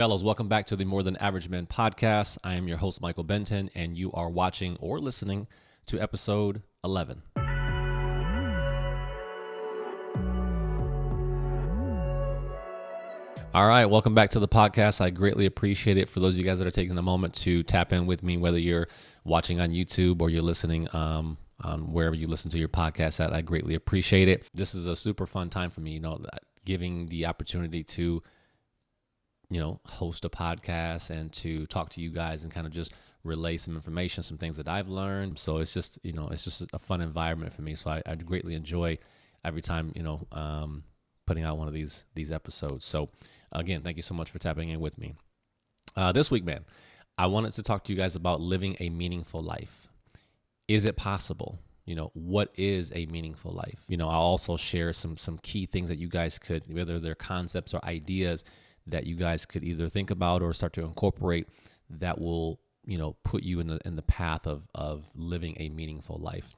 Fellows, welcome back to the More Than Average Men podcast. I am your host, Michael Benton, and you are watching or listening to episode 11. All right, welcome back to the podcast. I greatly appreciate it for those of you guys that are taking the moment to tap in with me, whether you're watching on YouTube or you're listening on wherever you listen to your podcast at. I greatly appreciate it. This is a super fun time for me, giving the opportunity to host a podcast and to talk to you guys and kind of just relay some information, some things that I've learned. So it's just a fun environment for me. So I greatly enjoy every time, putting out one of these episodes. So again, thank you so much for tapping in with me. This week, man, I wanted to talk to you guys about living a meaningful life. Is it possible? What is a meaningful life? I'll also share some key things that you guys could, whether they're concepts or ideas that you guys could either think about or start to incorporate that will, put you in the path of living a meaningful life.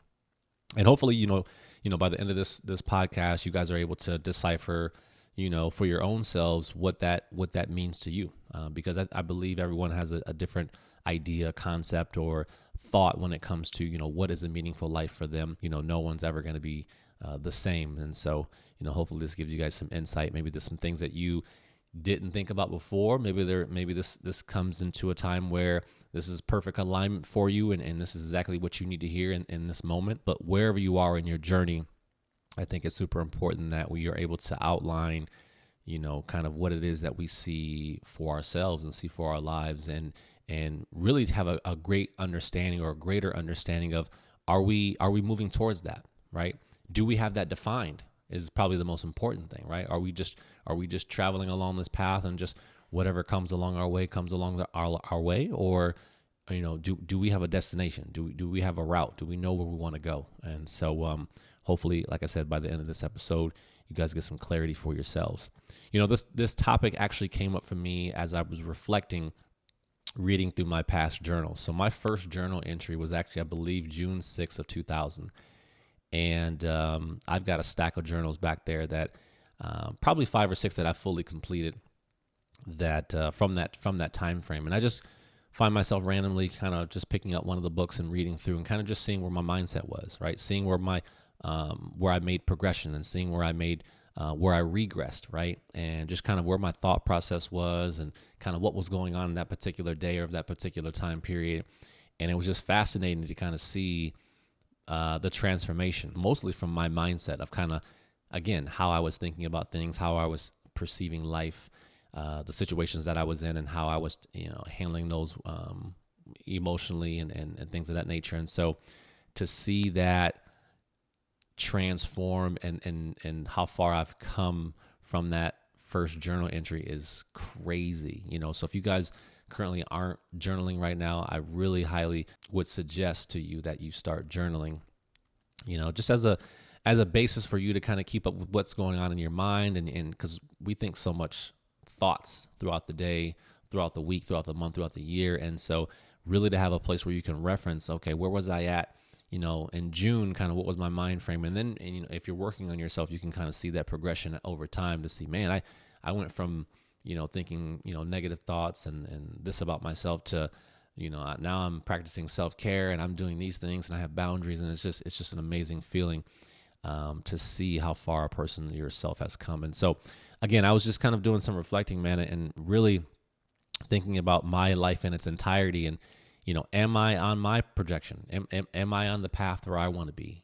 And hopefully, by the end of this podcast, you guys are able to decipher, for your own selves what that means to you. Because I believe everyone has a different idea, concept, or thought when it comes to, what is a meaningful life for them. No one's ever going to be the same. And so, hopefully this gives you guys some insight. Maybe there's some things that you didn't think about before. Maybe this comes into a time where this is perfect alignment for you, and this is exactly what you need to hear in this moment. But wherever you are in your journey, I think it's super important that we are able to outline, kind of what it is that we see for ourselves and see for our lives, and really have a great understanding or a greater understanding of are we moving towards that, right? Do we have that defined? Is probably the most important thing, right? Are we just traveling along this path and just whatever comes along our way comes along our way, or do we have a destination? Do we have a route? Do we know where we want to go? And so hopefully, like I said, by the end of this episode, you guys get some clarity for yourselves. This topic actually came up for me as I was reflecting, reading through my past journals. So my first journal entry was actually, I believe, June 6th of 2000. And I've got a stack of journals back there that probably 5 or 6 that I've fully completed that from that time frame. And I just find myself randomly kind of just picking up one of the books and reading through and kind of just seeing where my mindset was, right? Seeing where where I made progression and seeing where I made where I regressed, right? And just kind of where my thought process was and kind of what was going on in that particular day or that particular time period. And it was just fascinating to kind of see the transformation, mostly from my mindset of kind of, again, how I was thinking about things, how I was perceiving life, the situations that I was in, and how I was, handling those emotionally and things of that nature. And so to see that transform and how far I've come from that first journal entry is crazy. So if you guys currently aren't journaling right now, I really highly would suggest to you that you start journaling, just as a basis for you to kind of keep up with what's going on in your mind. And because we think so much thoughts throughout the day, throughout the week, throughout the month, throughout the year. And so really to have a place where you can reference, okay, where was I at, in June, kind of what was my mind frame? And then, if you're working on yourself, you can kind of see that progression over time to see, man, I went from, thinking, negative thoughts and this about myself to, now I'm practicing self-care and I'm doing these things and I have boundaries, and it's just an amazing feeling to see how far a person yourself has come. And so again, I was just kind of doing some reflecting, man, and really thinking about my life in its entirety. And, am I on my projection? Am I on the path where I want to be,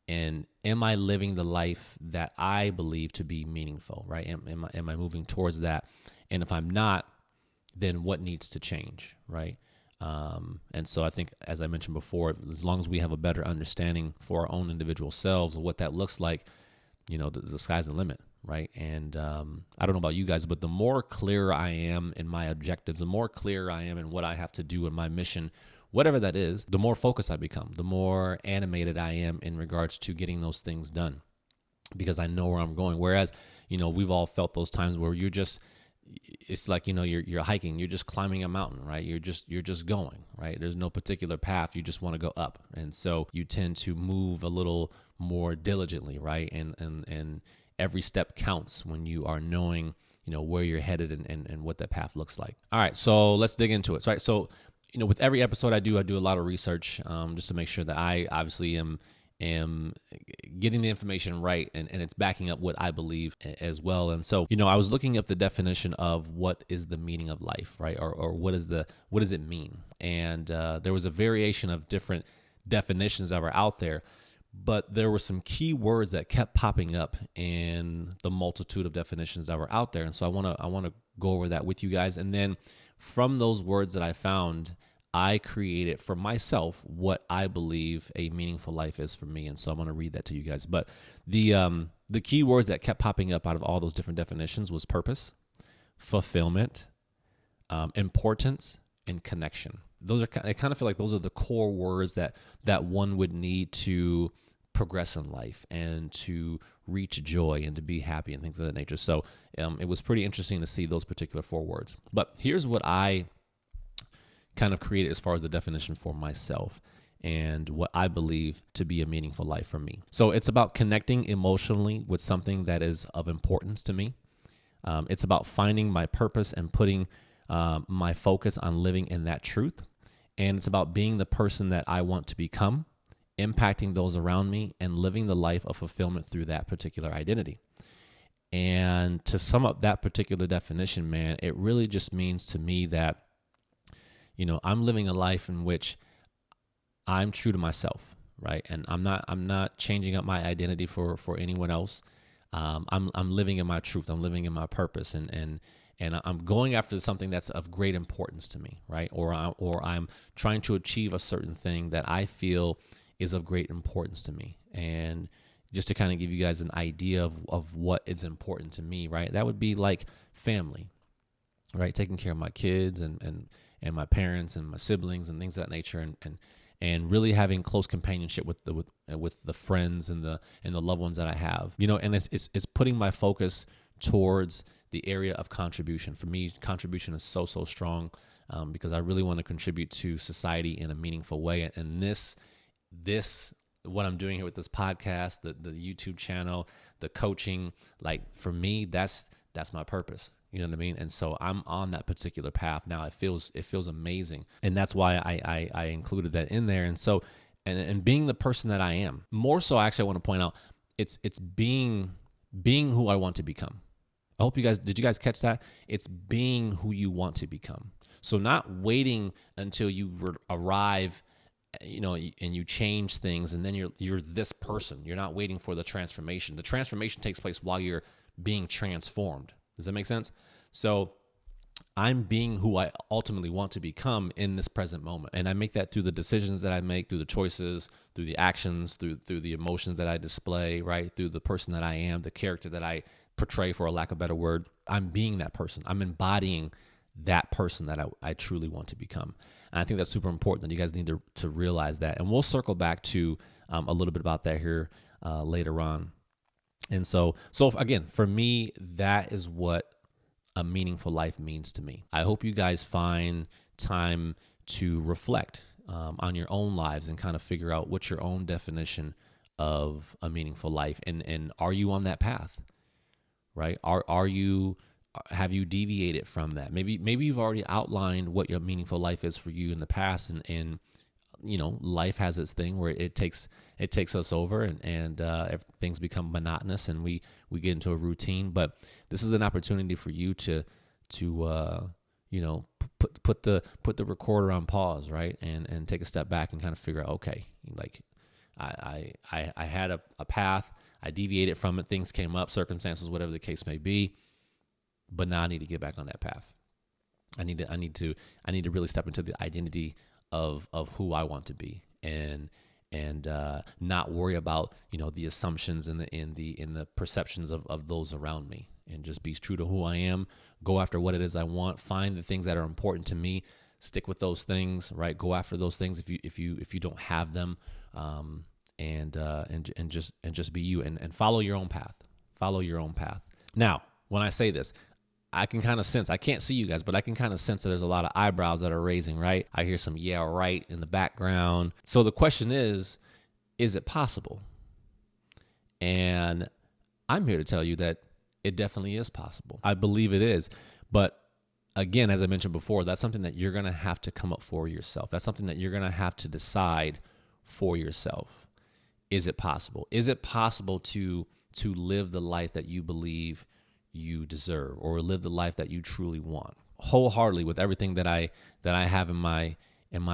and am I living the life that I believe to be meaningful, right? Am I moving towards that? And if I'm not, then what needs to change, right? And so I think, as I mentioned before, as long as we have a better understanding for our own individual selves of what that looks like, the sky's the limit, right? And I don't know about you guys, but the more clear I am in my objectives, the more clear I am in what I have to do in my mission, whatever that is, the more focused I become, the more animated I am in regards to getting those things done, because I know where I'm going. Whereas, we've all felt those times where it's like, you're hiking, you're just climbing a mountain, right? You're just going, right? There's no particular path. You just want to go up. And so you tend to move a little more diligently, right? And every step counts when you are knowing, where you're headed and what that path looks like. All right, so let's dig into it. So, right, so with every episode I do a lot of research, just to make sure that I obviously am getting the information right, and it's backing up what I believe as well. And so, I was looking up the definition of what is the meaning of life, right? Or what does it mean? And there was a variation of different definitions that were out there, but there were some key words that kept popping up in the multitude of definitions that were out there. And so I want to go over that with you guys. And then from those words that I found, I created for myself what I believe a meaningful life is for me. And so I'm going to read that to you guys. But the key words that kept popping up out of all those different definitions was purpose, fulfillment, importance, and connection. I kind of feel like those are the core words that one would need to progress in life and to reach joy and to be happy and things of that nature. So it was pretty interesting to see those particular 4 words. But here's what I kind of created as far as the definition for myself and what I believe to be a meaningful life for me. So it's about connecting emotionally with something that is of importance to me. It's about finding my purpose and putting my focus on living in that truth. And it's about being the person that I want to become, impacting those around me, and living the life of fulfillment through that particular identity. And to sum up that particular definition, man, it really just means to me that, I'm living a life in which I'm true to myself, right? And I'm not changing up my identity for anyone else. I'm living in my truth. I'm living in my purpose, and I'm going after something that's of great importance to me, right? Or I'm trying to achieve a certain thing that I feel is of great importance to me. And just to kind of give you guys an idea of what is important to me, right? That would be like family, right? Taking care of my kids and my parents and my siblings and things of that nature, and really having close companionship with the friends and the loved ones that I have, and it's putting my focus towards the area of contribution. For me, contribution is so strong, because I really want to contribute to society in a meaningful way. And this what I'm doing here with this podcast, the YouTube channel, the coaching, like for me, that's my purpose. You know what I mean? And so I'm on that particular path now. It feels amazing. And that's why I included that in there. And so, and being the person that I am, more so, actually, I want to point out, it's being who I want to become. I hope did you guys catch that? It's being who you want to become. So not waiting until you arrive, and you change things, and then you're this person. You're not waiting for the transformation. The transformation takes place while you're being transformed. Does that make sense? So I'm being who I ultimately want to become in this present moment. And I make that through the decisions that I make, through the choices, through the actions, through the emotions that I display, right? Through the person that I am, the character that I portray, for a lack of a better word. I'm being that person. I'm embodying that person that I truly want to become. And I think that's super important, that you guys need to realize that. And we'll circle back to a little bit about that here later on. And so again, for me, that is what a meaningful life means to me. I hope you guys find time to reflect on your own lives and kind of figure out what's your own definition of a meaningful life. And are you on that path, right? Have you deviated from that? Maybe you've already outlined what your meaningful life is for you in the past, and life has its thing where it takes us over, and things become monotonous, and we get into a routine. But this is an opportunity for you to put the recorder on pause, right, and take a step back and kind of figure out, okay, like I had a path, I deviated from it, things came up, circumstances, whatever the case may be, but now I need to get back on that path. I need to really step into the identity of who I want to be, and not worry about the assumptions and the perceptions of those around me, and just be true to who I am. Go after what it is I want. Find the things that are important to me. Stick with those things, right? Go after those things if you don't have them, and just be you, and follow your own path. Follow your own path. Now, when I say this, I can kind of sense, I can't see you guys, but I can kind of sense that there's a lot of eyebrows that are raising, right? I hear some yeah, right in the background. So the question is it possible? And I'm here to tell you that It definitely is possible. I believe it is. But again, as I mentioned before, that's something that you're going to have to come up for yourself. That's something that you're going to have to decide for yourself. Is it possible? Is it possible to live the life that you believe you deserve, or live the life that you truly want? Wholeheartedly, with everything that I have in my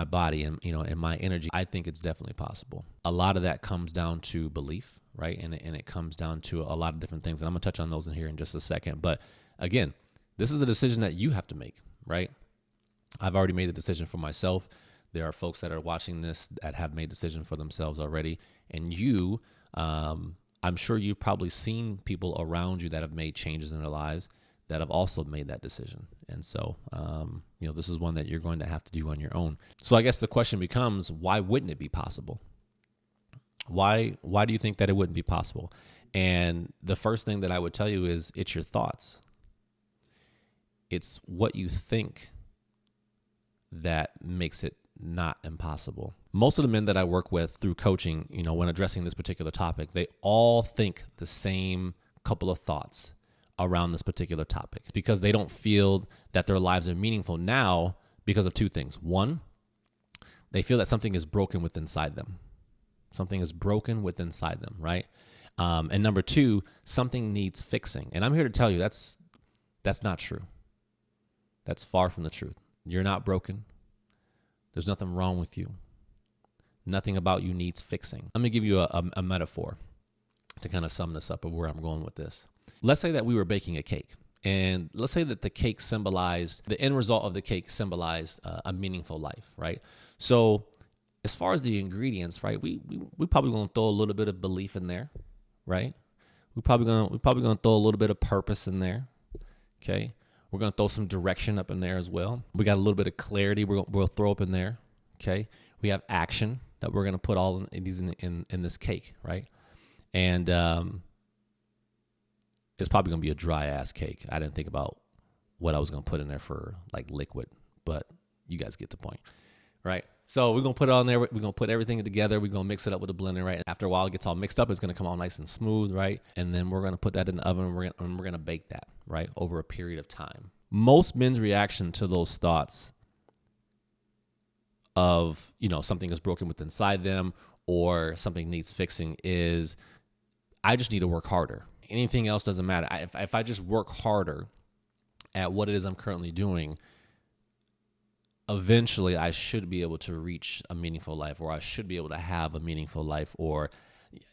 body and in my energy, I think it's definitely possible. A lot of that comes down to belief, right? And it comes down to a lot of different things, and I'm gonna touch on those in here in just a second. But again, this is the decision that you have to make, right? I've already made the decision for myself. There are folks that are watching this that have made decisions for themselves already, and you, I'm sure you've probably seen people around you that have made changes in their lives that have also made that decision. And so, this is one that you're going to have to do on your own. So I guess the question becomes, why wouldn't it be possible? Why do you think that it wouldn't be possible? And the first thing that I would tell you is it's your thoughts. It's what you think that makes it not impossible. Most of the men that I work with through coaching, when addressing this particular topic, they all think the same couple of thoughts around this particular topic, because they don't feel that their lives are meaningful now because of two things. One, they feel that something is broken within inside them. Something is broken within inside them, right? And number two, something needs fixing. And I'm here to tell you that's not true. That's far from the truth. You're not broken. There's nothing wrong with you. Nothing about you needs fixing. Let me give you a metaphor to kind of sum this up of where I'm going with this. Let's say that we were baking a cake, and let's say that the end result of the cake symbolized a meaningful life, right? So as far as the ingredients, right, we probably going to throw a little bit of belief in there, right? We're probably going to throw a little bit of purpose in there, okay? We're going to throw some direction up in there as well. We got a little bit of clarity we'll throw up in there, okay? We have action that we're going to put all in this cake, right? And it's probably going to be a dry ass cake. I didn't think about what I was going to put in there for like liquid, but you guys get the point, right? So we're going to put it on there. We're going to put everything together. We're going to mix it up with a blender, right? After a while, it gets all mixed up. It's going to come all nice and smooth, right? And then we're going to put that in the oven, and we're going to bake that, right, over a period of time. Most men's reaction to those thoughts of, something is broken within inside them or something needs fixing is, I just need to work harder. Anything else doesn't matter. If I just work harder at what it is I'm currently doing, eventually I should be able to reach a meaningful life, or I should be able to have a meaningful life, or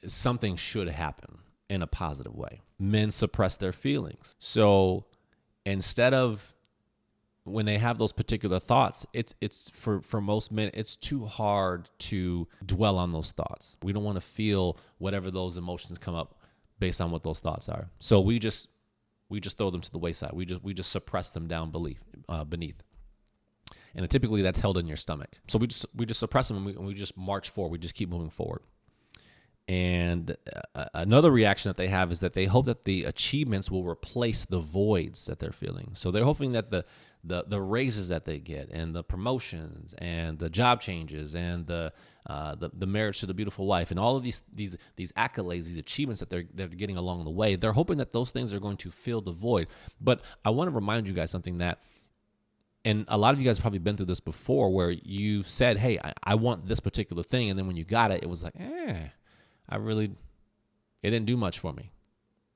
something should happen in a positive way. Men suppress their feelings. So instead of, when they have those particular thoughts, it's for most men, it's too hard to dwell on those thoughts. We don't want to feel whatever those emotions come up based on what those thoughts are. So we just throw them to the wayside. We just suppress them down beneath. And typically that's held in your stomach. So we just suppress them, and we just march forward. We just keep moving forward. And another reaction that they have is that they hope that the achievements will replace the voids that they're feeling. So they're hoping that the raises that they get, and the promotions, and the job changes, and the marriage to the beautiful wife, and all of these accolades, these achievements that they're getting along the way, they're hoping that those things are going to fill the void. But I want to remind you guys something that, and a lot of you guys have probably been through this before, where you said, hey, I want this particular thing, and then when you got it, it was like, it didn't do much for me.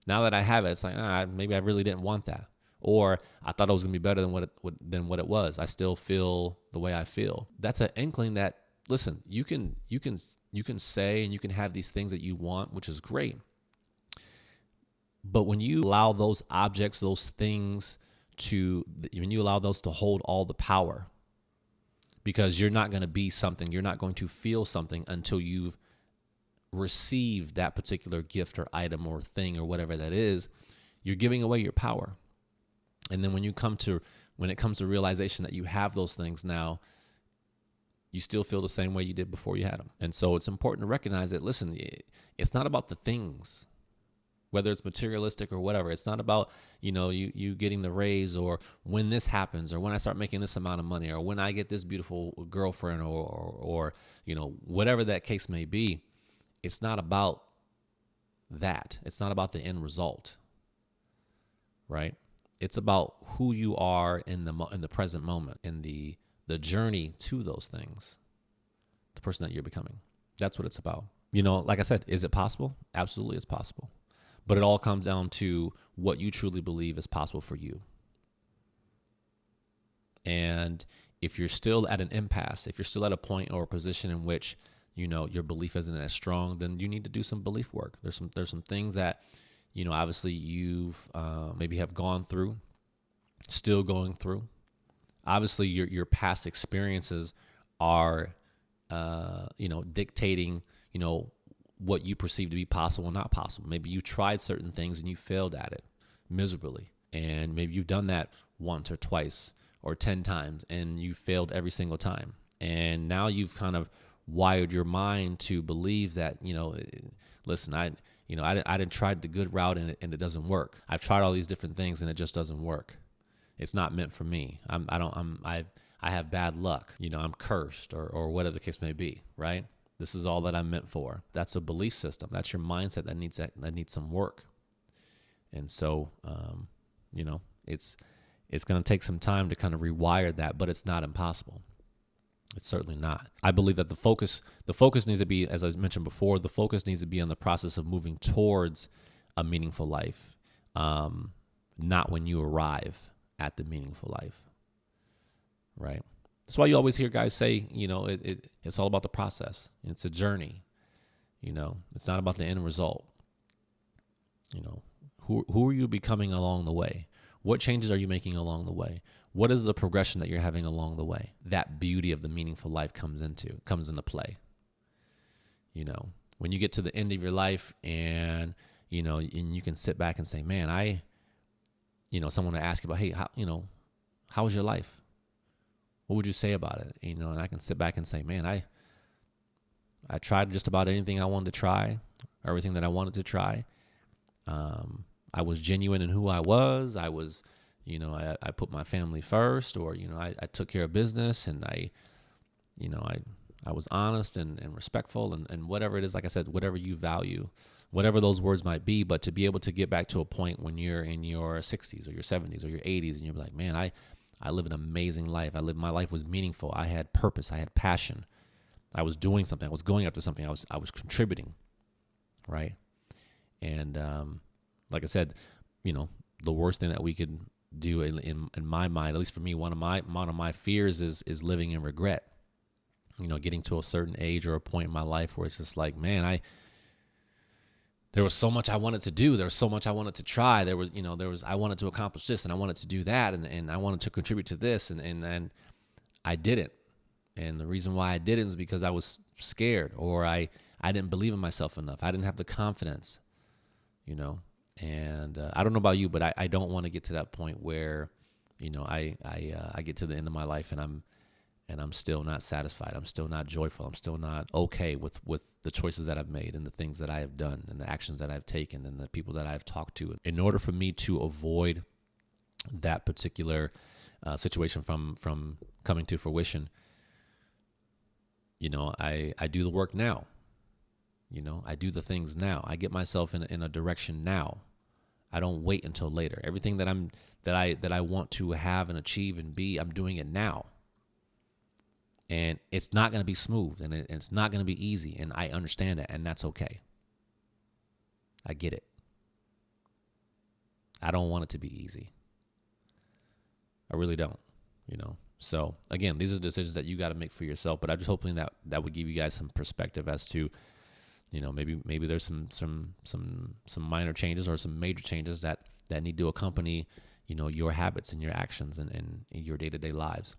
Now that I have it, it's like, maybe I really didn't want that. Or I thought it was going to be better than what it was. I still feel the way I feel. That's an inkling that, listen, you can say and you can have these things that you want, which is great. But when you allow those objects, those things when you allow those to hold all the power, because you're not going to be something, you're not going to feel something until you've received that particular gift or item or thing or whatever that is, you're giving away your power. And then when it comes to realization that you have those things now, you still feel the same way you did before you had them. And so it's important to recognize that, listen, it's not about the things, whether it's materialistic or whatever. It's not about, you getting the raise, or when this happens, or when I start making this amount of money, or when I get this beautiful girlfriend, or whatever that case may be. It's not about that. It's not about the end result. right? It's about who you are in the present moment, in the journey to those things, the person that you're becoming. That's what it's about. Like I said, is it possible? Absolutely, it's possible. But it all comes down to what you truly believe is possible for you. And if you're still at an impasse, if you're still at a point or a position in which, your belief isn't as strong, then you need to do some belief work. There's some things that, obviously you've maybe have gone through, still going through. Obviously your past experiences are, dictating, what you perceive to be possible and not possible. Maybe you tried certain things and you failed at it miserably. And maybe you've done that once or twice or 10 times and you failed every single time. And now you've kind of wired your mind to believe that, listen, I didn't try the good route and it doesn't work. I've tried all these different things and it just doesn't work. It's not meant for me. I have bad luck. I'm cursed or whatever the case may be, right? This is all that I'm meant for. That's a belief system. That's your mindset that needs some work. And so, it's going to take some time to kind of rewire that, but it's not impossible. It's certainly not. I believe that the focus needs to be, as I mentioned before, the focus needs to be on the process of moving towards a meaningful life, not when you arrive at the meaningful life, right? That's why you always hear guys say, it's all about the process. It's a journey. It's not about the end result. Who are you becoming along the way? What changes are you making along the way? What is the progression that you're having along the way? That beauty of the meaningful life comes into play. When you get to the end of your life and, and you can sit back and say, man, someone will ask you about, hey, how was your life? What would you say about it? And I can sit back and say, man, I tried just about anything I wanted to try, everything that I wanted to try. I was genuine in who I was. I was, I put my family first, or, I took care of business, and I was honest and respectful and whatever it is, like I said, whatever you value, whatever those words might be. But to be able to get back to a point when you're in your 60s or your 70s or your 80s and you're like, man, I live an amazing life. My life was meaningful. I had purpose. I had passion. I was doing something. I was going after something. I was contributing, right? And like I said, the worst thing that we could do in my mind, at least for me, one of my fears is living in regret. Getting to a certain age or a point in my life where it's just like, man, there was so much I wanted to do. There was so much I wanted to try. There was I wanted to accomplish this and I wanted to do that and I wanted to contribute to this and I didn't. And the reason why I didn't is because I was scared, or I didn't believe in myself enough. I didn't have the confidence, And I don't know about you, but I don't want to get to that point where, I get to the end of my life and I'm still not satisfied. I'm still not joyful. I'm still not okay with the choices that I've made and the things that I have done and the actions that I've taken and the people that I've talked to. In order for me to avoid that particular situation from coming to fruition, I do the work now. I do the things now. I get myself in a direction now. I don't wait until later. Everything that I want to have and achieve and be, I'm doing it now. And it's not going to be smooth and it's not going to be easy. And I understand that. And that's okay. I get it. I don't want it to be easy. I really don't, So again, these are decisions that you got to make for yourself. But I'm just hoping that would give you guys some perspective as to, maybe there's some minor changes or some major changes that need to accompany, your habits and your actions and your day-to-day lives.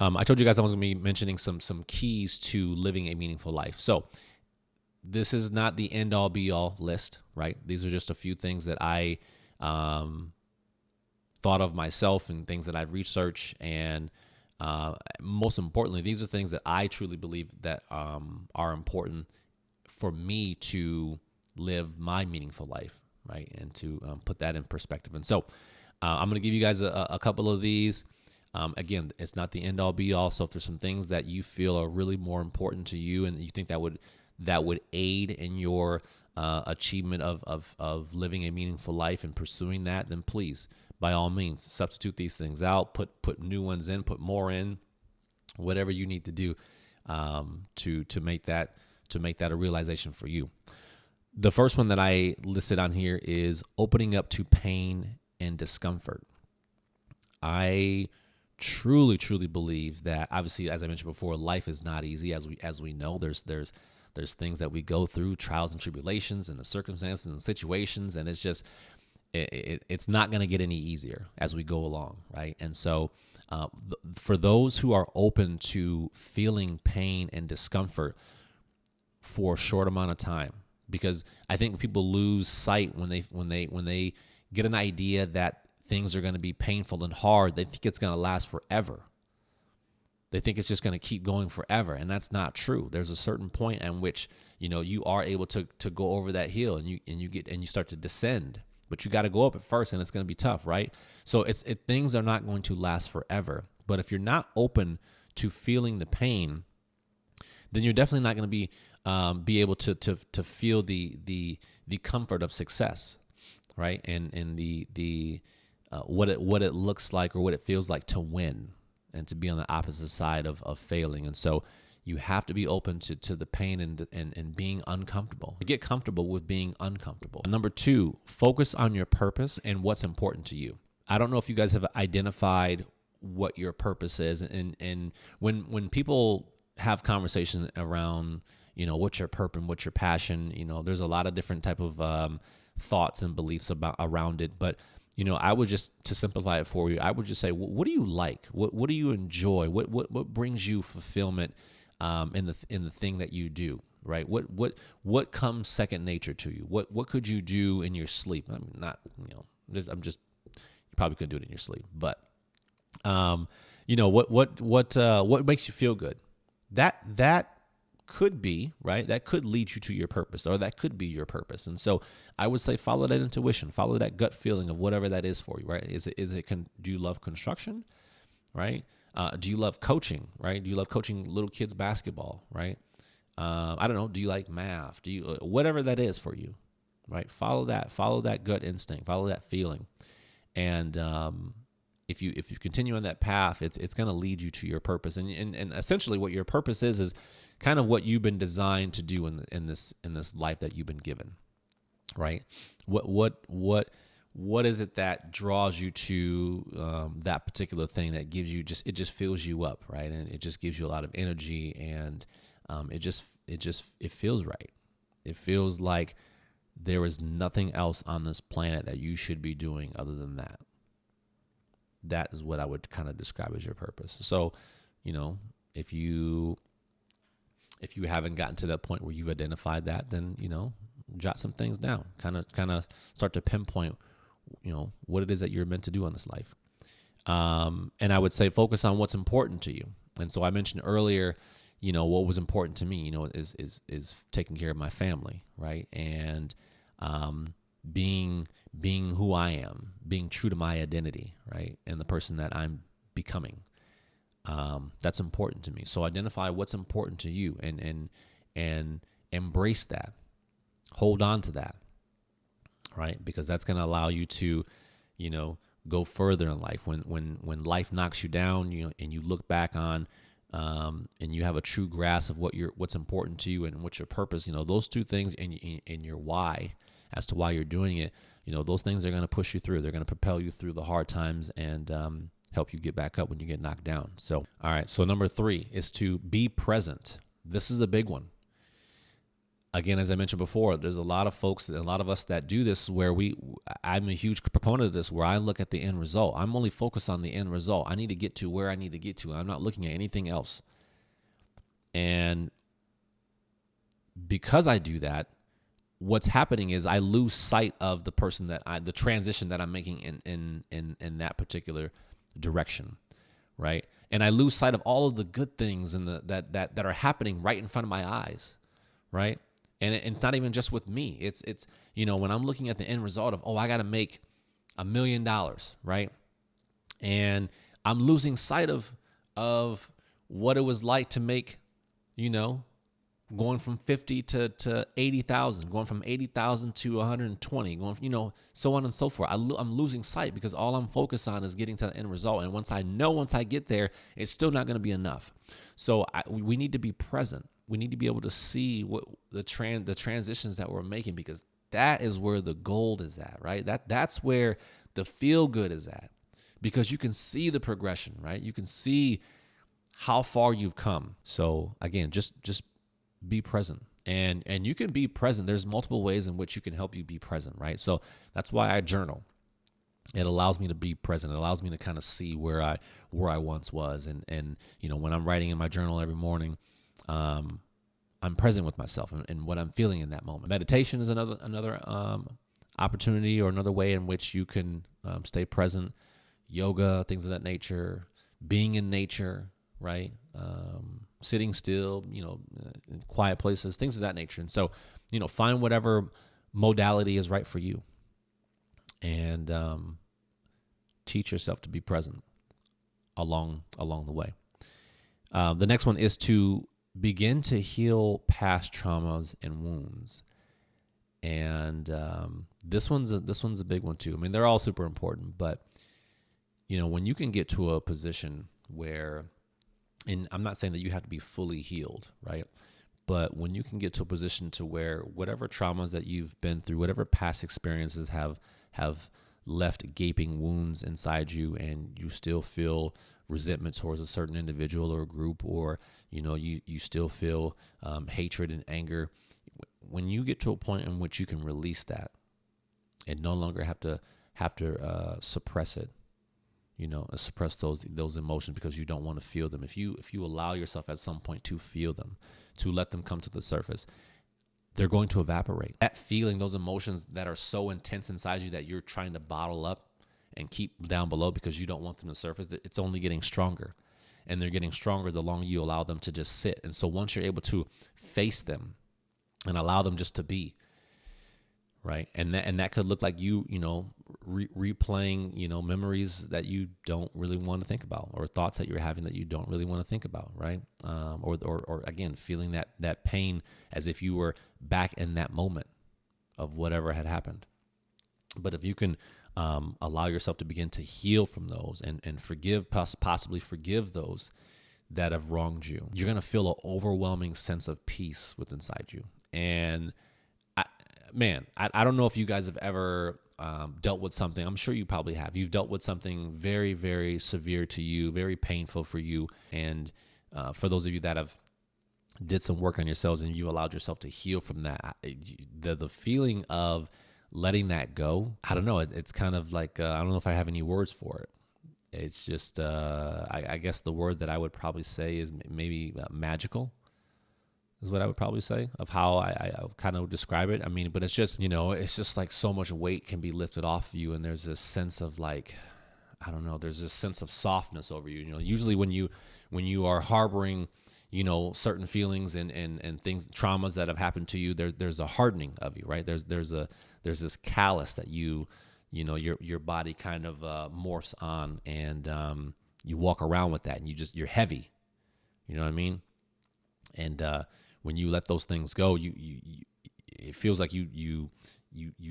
I told you guys I was going to be mentioning some keys to living a meaningful life. So this is not the end-all be-all list, right? These are just a few things that I thought of myself and things that I've researched. And most importantly, these are things that I truly believe that are important for me to live my meaningful life, right? And to put that in perspective. And so I'm going to give you guys a couple of these. Again, it's not the end all be all. So if there's some things that you feel are really more important to you and you think that that would aid in your achievement of living a meaningful life and pursuing that, then please, by all means, substitute these things out, put new ones in, put more in, whatever you need to do to make that a realization for you. The first one that I listed on here is opening up to pain and discomfort. I truly believe that, obviously, as I mentioned before, life is not easy. As we know, there's things that we go through, trials and tribulations, and the circumstances and situations, and it's just it's not going to get any easier as we go along, right? And so, for those who are open to feeling pain and discomfort for a short amount of time, because I think people lose sight when they get an idea that things are going to be painful and hard, they think it's going to last forever. They think it's just going to keep going forever, and that's not true. There's a certain point at which you are able to go over that hill, and you start to descend. But you got to go up at first, and it's going to be tough, right? So things are not going to last forever. But if you're not open to feeling the pain, then you're definitely not going to be able to feel the comfort of success, right? And the what it looks like or what it feels like to win and to be on the opposite side of failing. And so you have to be open to the pain and being uncomfortable. Get comfortable with being uncomfortable. Number 2, focus on your purpose and what's important to you. I don't know if you guys have identified what your purpose is, and when people have conversations around what's your purpose, what's your passion, there's a lot of different type of thoughts and beliefs around it. But I would just, to simplify it for you, I would just say, what do you like? What do you enjoy? What brings you fulfillment in the thing that you do, right? What comes second nature to you? What could you do in your sleep? I mean, not you probably couldn't do it in your sleep, but what makes you feel good? That could be, right? That could lead you to your purpose, or that could be your purpose. And so I would say follow that intuition, follow that gut feeling of whatever that is for you, right? Do you love construction, right? Do you love coaching, right? Do you love coaching little kids basketball, right? I don't know. Do you like math? Do you, whatever that is for you, right? Follow that gut instinct, follow that feeling. And, if you continue on that path, it's going to lead you to your purpose. And essentially what your purpose is kind of what you've been designed to do in this life that you've been given, right? What is it that draws you to that particular thing that gives you it just fills you up, right? And it just gives you a lot of energy, and it feels right. It feels like there is nothing else on this planet that you should be doing other than that. That is what I would kind of describe as your purpose. So, if you haven't gotten to that point where you've identified that, then, jot some things down, kind of start to pinpoint, what it is that you're meant to do on this life. And I would say focus on what's important to you. And so I mentioned earlier, what was important to me, is taking care of my family, right? And, being who I am, being true to my identity, right? And the person that I'm becoming. That's important to me. So identify what's important to you and embrace that. Hold on to that, right? Because that's going to allow you to, go further in life. When life knocks you down, and you look back on, and you have a true grasp of what's important to you and what's your purpose, those two things and your why as to why you're doing it, those things are going to push you through. They're going to propel you through the hard times and help you get back up when you get knocked down. So, all right. So number 3 is to be present. This is a big one. Again, as I mentioned before, there's a lot of folks, a lot of us that do this where I'm a huge proponent of this, where I look at the end result. I'm only focused on the end result. I need to get to where I need to get to. I'm not looking at anything else. And because I do that, what's happening is I lose sight of the person the transition that I'm making in that particular direction, right? And I lose sight of all of the good things that are happening right in front of my eyes, right? And it's not even just with me. It's when I'm looking at the end result of, I got to make $1 million, right? And I'm losing sight of what it was like to make, going from 50 to 80,000, going from 80,000 to 120, going from, so on and so forth. I'm losing sight because all I'm focused on is getting to the end result. And once I get there, it's still not going to be enough. So we need to be present. We need to be able to see what the transitions that we're making, because that is where the gold is at, right? That's where the feel good is at, because you can see the progression, right? You can see how far you've come. So again, just be present. And you can be present. There's multiple ways in which you can help you be present, right? So that's why I journal. It allows me to be present. It allows me to kind of see where I once was. And when I'm writing in my journal every morning, I'm present with myself and what I'm feeling in that moment. Meditation is another opportunity, or another way in which you can stay present. Yoga, things of that nature, being in nature, right? Sitting still, in quiet places, things of that nature. And so, find whatever modality is right for you, and teach yourself to be present along the way. The next one is to begin to heal past traumas and wounds. And this one's a big one too. I mean, they're all super important, but when you can get to a position where, and I'm not saying that you have to be fully healed, right? But when you can get to a position to where whatever traumas that you've been through, whatever past experiences have left gaping wounds inside you, and you still feel resentment towards a certain individual or group, or you still feel hatred and anger. When you get to a point in which you can release that and no longer have to suppress it, suppress those emotions because you don't want to feel them. If you allow yourself at some point to feel them, to let them come to the surface, they're going to evaporate. That feeling, those emotions that are so intense inside you that you're trying to bottle up and keep down below because you don't want them to surface, it's only getting stronger. And they're getting stronger the longer you allow them to just sit. And so once you're able to face them and allow them just to be, right? And that could look like you replaying, memories that you don't really want to think about, or thoughts that you're having that you don't really want to think about, right? Or again, feeling that pain as if you were back in that moment of whatever had happened. But if you can allow yourself to begin to heal from those and possibly forgive those that have wronged you, you're going to feel an overwhelming sense of peace within inside you. And I don't know if you guys have ever dealt with something. I'm sure you probably have. You've dealt with something very, very severe to you, very painful for you. And for those of you that have did some work on yourselves and you allowed yourself to heal from that, the feeling of letting that go, I don't know. It's kind of like, I don't know if I have any words for it. It's just, I guess the word that I would probably say is maybe magical, is what I would probably say, of how I kind of describe it. I mean, but it's just, it's just like so much weight can be lifted off of you. And there's this sense of like, I don't know, there's this sense of softness over you. Usually when you are harboring, certain feelings and things, traumas that have happened to you, there's a hardening of you, right? There's this callus that your body kind of morphs on, and you walk around with that, and you're heavy. You know what I mean? And when you let those things go, it feels like you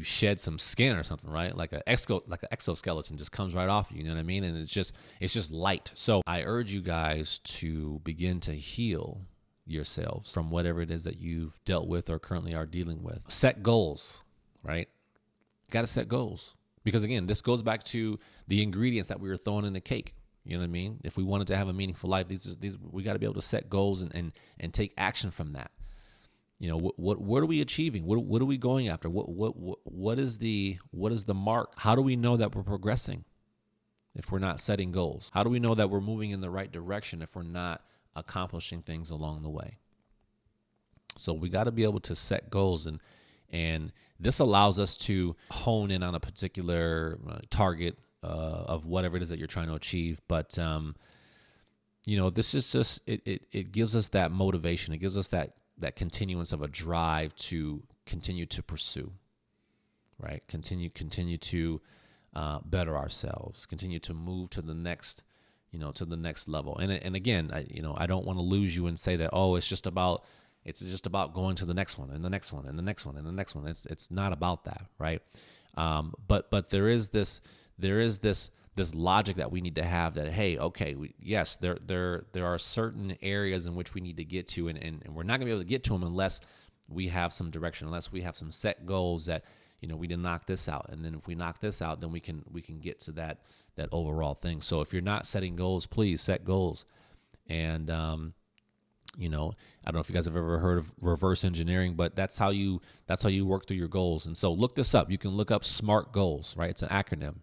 shed some skin or something, right? Like an exoskeleton just comes right off you. You know what I mean? And it's just light. So I urge you guys to begin to heal yourselves from whatever it is that you've dealt with or currently are dealing with. Set goals, right? Got to set goals, because again, this goes back to the ingredients that we were throwing in the cake. You know what I mean? If we wanted to have a meaningful life, these we got to be able to set goals and take action from that. What are we achieving? What are we going after? What is the mark? How do we know that we're progressing if we're not setting goals? How do we know that we're moving in the right direction if we're not accomplishing things along the way? So we got to be able to set goals, and this allows us to hone in on a particular target of whatever it is that you're trying to achieve. But this is just it gives us that motivation. It gives us that continuance of a drive to continue to pursue, right? Continue to better ourselves, continue to move to the next, to the next level. And again, I don't want to lose you and say that, oh, it's just about It's just about going to the next one and the next one and the next one and the next one. It's not about that, right? But there is this logic that we need to have that, hey, okay, yes, there are certain areas in which we need to get to, and we're not gonna be able to get to them unless we have some direction, unless we have some set goals that, we didn't knock this out, and then if we knock this out, then we can get to that overall thing. So if you're not setting goals, please set goals. And I don't know if you guys have ever heard of reverse engineering, but that's how you work through your goals. And so look this up. You can look up SMART goals, right? It's an acronym.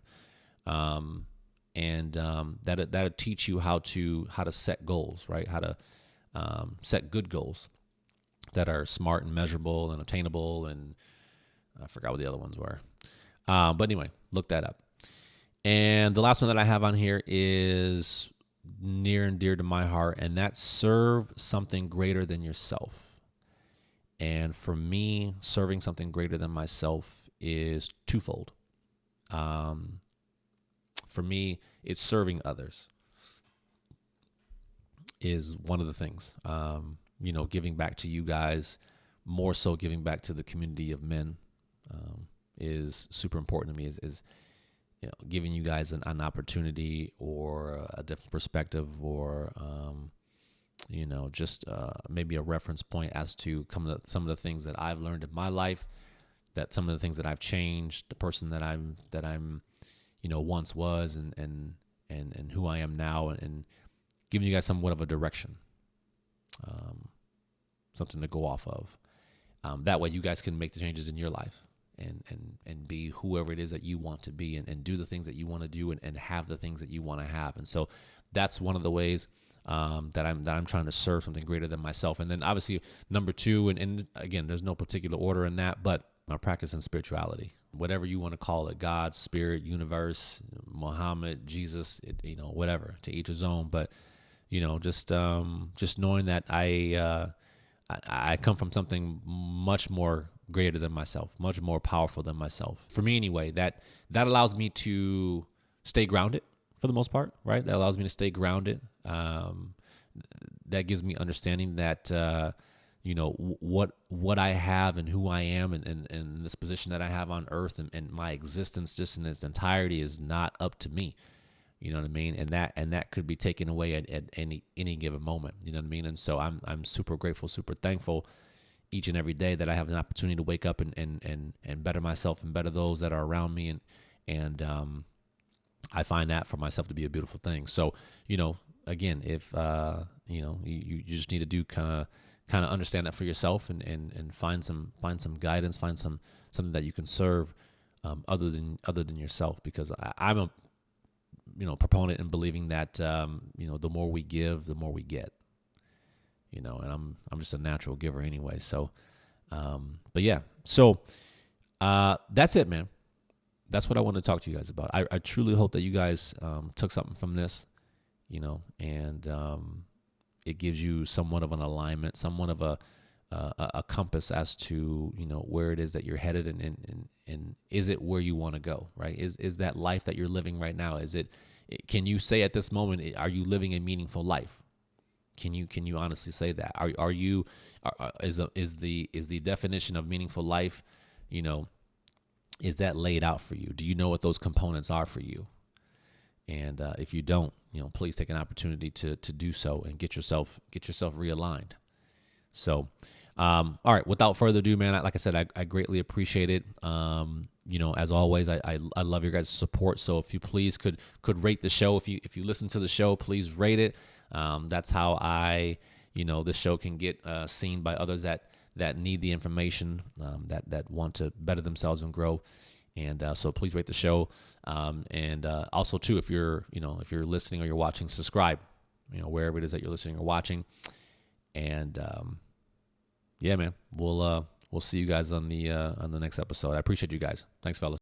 That'll teach you how to set goals, right? How to set good goals that are smart and measurable and attainable, and I forgot what the other ones were. But anyway, look that up. And the last one that I have on here is near and dear to my heart, and that's serve something greater than yourself. And for me, serving something greater than myself is twofold. For me, it's serving others is one of the things. Giving back to you guys, more so giving back to the community of men, is super important to me. Is giving you guys an opportunity or a different perspective, or just maybe a reference point as to some of the things that I've learned in my life, that some of the things that I've changed, the person that I'm once was, and who I am now, and giving you guys somewhat of a direction, something to go off of. That way you guys can make the changes in your life and be whoever it is that you want to be, and do the things that you want to do, and have the things that you want to have. And so that's one of the ways that I'm trying to serve something greater than myself. And then obviously number two, and again, there's no particular order in that, but my practice in spirituality, whatever you want to call it, God, spirit, universe, Muhammad, Jesus, whatever, to each his own. But just knowing that I come from something much more greater than myself, much more powerful than myself. For me anyway, that allows me to stay grounded for the most part, right? That allows me to stay grounded. That gives me understanding that, what I have and who I am, and this position that I have on earth, and my existence just in its entirety is not up to me. You know what I mean? And that could be taken away at any given moment. You know what I mean? And so I'm super grateful, super thankful each and every day that I have an opportunity to wake up and better myself and better those that are around me. And I find that for myself to be a beautiful thing. So, again, if, you just need to do kind of understand that for yourself, and find some guidance, find something that you can serve, other than yourself, because I'm a, proponent in believing that, the more we give, the more we get, and I'm just a natural giver anyway. So, but yeah, so, that's it, man. That's what I want to talk to you guys about. I truly hope that you guys, took something from this, and, it gives you somewhat of an alignment, somewhat of a compass as to, where it is that you're headed, and is it where you want to go, right? Is that life that you're living right now? Can you say at this moment, are you living a meaningful life? Can you honestly say that? Is the definition of meaningful life, is that laid out for you? Do you know what those components are for you? And if you don't, please take an opportunity to do so and get yourself realigned. So, all right, without further ado, man, like I said, I greatly appreciate it. As always, I love your guys' support. So if you please could rate the show, if you listen to the show, please rate it. That's how this show can get seen by others that need the information, that want to better themselves and grow. And so please rate the show. And also too, if you're listening or you're watching, subscribe, wherever it is that you're listening or watching. And yeah, man, we'll see you guys on the next episode. I appreciate you guys. Thanks, fellas.